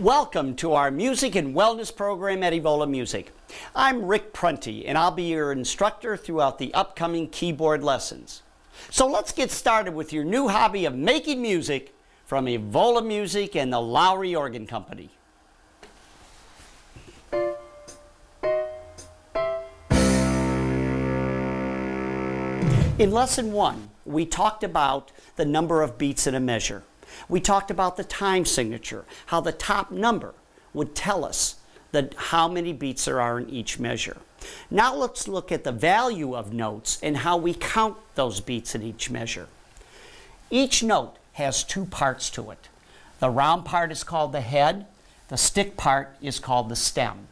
Welcome to our music and wellness program at Evola Music. I'm Rick Prunty, and I'll be your instructor throughout the upcoming keyboard lessons. So let's get started with your new hobby of making music from Evola Music and the Lowrey Organ Company. In Lesson 1, we talked about the number of beats in a measure. We talked about the time signature, how the top number would tell us how many beats there are in each measure. Now let's look at the value of notes and how we count those beats in each measure. Each note has two parts to it. The round part is called the head, the stick part is called the stem.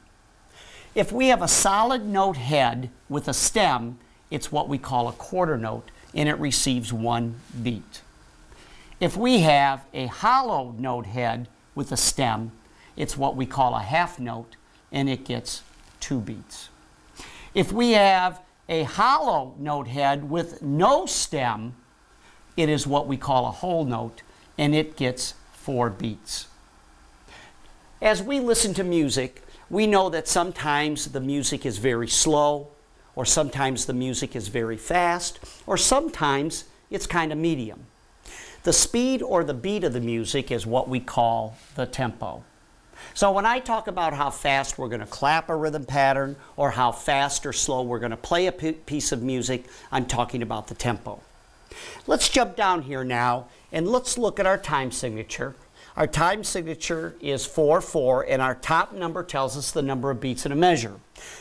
If we have a solid note head with a stem, it's what we call a quarter note, and it receives one beat. If we have a hollow note head with a stem, it's what we call a half note, and it gets 2 beats. If we have a hollow note head with no stem, it is what we call a whole note, and it gets 4 beats. As we listen to music, we know that sometimes the music is very slow, or sometimes the music is very fast, or sometimes it's kind of medium. The speed or the beat of the music is what we call the tempo. So when I talk about how fast we're going to clap a rhythm pattern or how fast or slow we're going to play a piece of music, I'm talking about the tempo. Let's jump down here now and let's look at our time signature. Our time signature is 4/4, and our top number tells us the number of beats in a measure.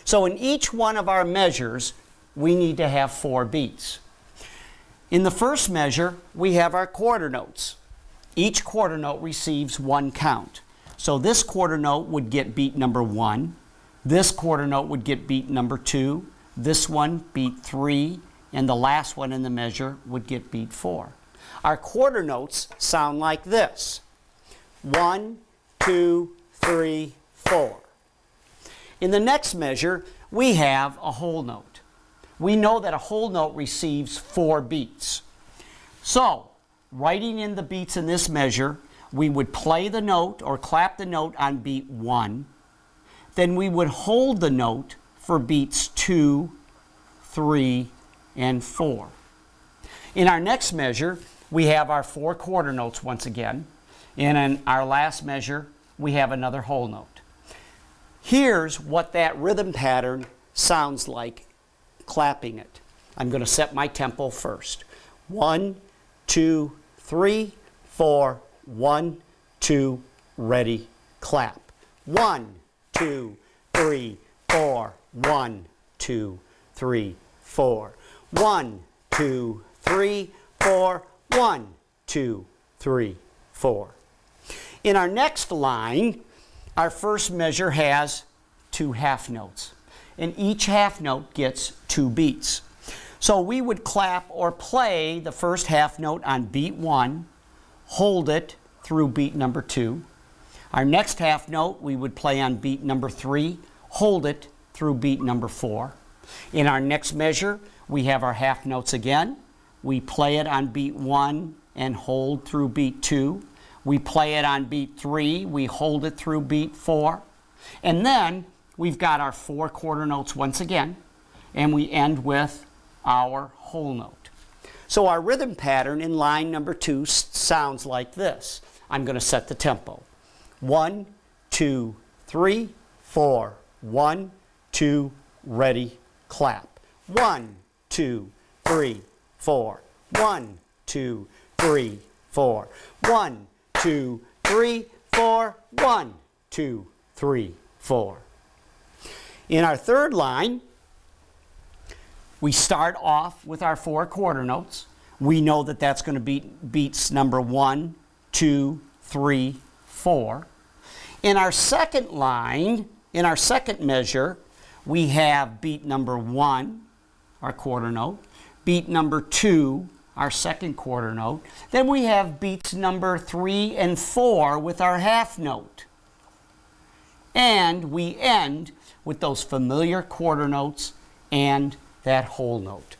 So in each one of our measures, we need to have 4 beats. In the first measure, we have our quarter notes. Each quarter note receives 1 count. So this quarter note would get beat number 1. This quarter note would get beat number 2. This one beat 3. And the last one in the measure would get beat 4. Our quarter notes sound like this. 1, 2, 3, 4. In the next measure, we have a whole note. We know that a whole note receives 4 beats. So, writing in the beats in this measure, we would play the note or clap the note on beat 1. Then we would hold the note for beats 2, 3, and 4. In our next measure, we have our 4 quarter notes once again. And in our last measure, we have another whole note. Here's what that rhythm pattern sounds like clapping it. I'm going to set my tempo first. 1, 2, 3, 4, 1, 2, ready, clap. 1, 2, 3, 4, 1, 2, 3, 4. 1, 2, 3, 4, 1, 2, 3, 4. In our next line, our first measure has 2 half notes, and each half note gets 2 beats. So we would clap or play the first half note on beat 1, hold it through beat number 2. Our next half note we would play on beat number 3, hold it through beat number 4. In our next measure, we have our half notes again. We play it on beat 1 and hold through beat 2. We play it on beat 3, we hold it through beat 4. And then we've got our 4 quarter notes once again, and we end with our whole note. So our rhythm pattern in line number 2 sounds like this. I'm going to set the tempo. 1, 2, 3, 4. 1, 2, ready, clap. 1, 2, 3, 4. 1, 2, 3, 4. 1, 2, 3, 4. 1, 2, 3, 4. In our third line, we start off with our 4 quarter notes. We know that that's going to be beats number 1, 2, 3, 4. In our second line, in our second measure, we have beat number 1, our quarter note, beat number 2, our second quarter note. Then we have beats number 3 and 4 with our half note. And we end with those familiar quarter notes and that whole note.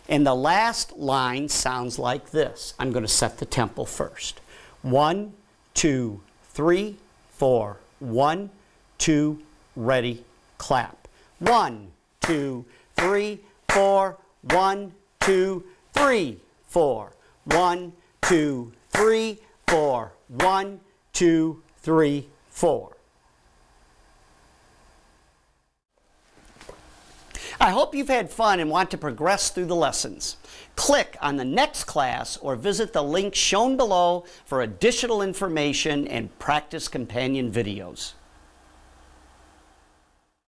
And the last line sounds like this. I'm going to set the tempo first. 1, 2, 3, 4. 1, 2, ready, clap. 1, 2, 3, 4. 1, 2, 3, 4. 1, 2, 3, 4. 1, 2, 3, 4. I hope you've had fun and want to progress through the lessons. Click on the next class or visit the link shown below for additional information and practice companion videos.